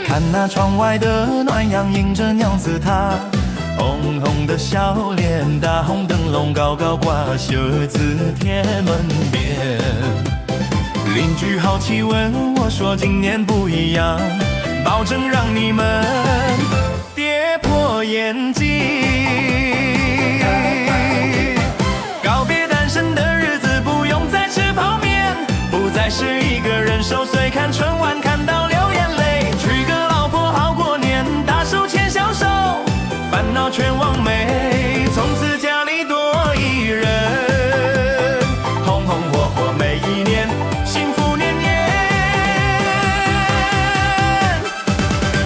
看那窗外的暖阳，映着娘子塔，红红的笑脸，大红灯笼高高挂，写字贴门边。邻居好奇问我说今年不一样，保证让你们跌破眼镜。告别单身的日子，不用再吃泡面，不再是一个人守岁看春晚，看到流眼泪。娶个老婆好过年，大手牵小手，烦恼全忘没，从此家里多一人，红红火火每一年，幸福年年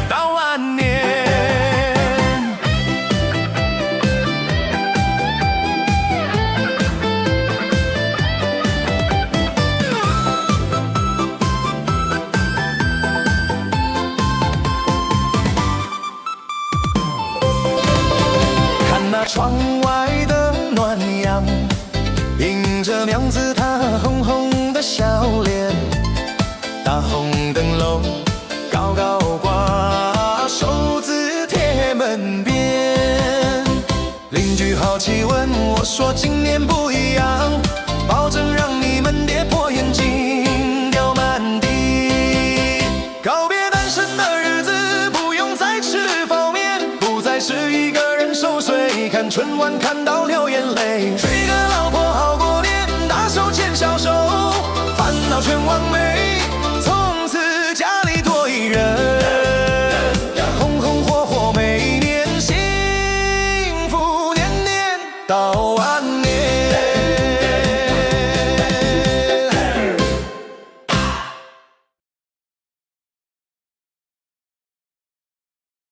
到晚年。看那窗外的暖阳，映着娘子她红红的笑脸，大红灯笼高高挂，手字贴门边。邻居好奇问我说今年不一样，保证让你们跌破眼镜，掉满地。告别单身的日子，不用再吃泡面，不再是一个人守岁看春晚，看到流眼泪。娶个老婆好过年，大手牵小手，烦恼全忘没，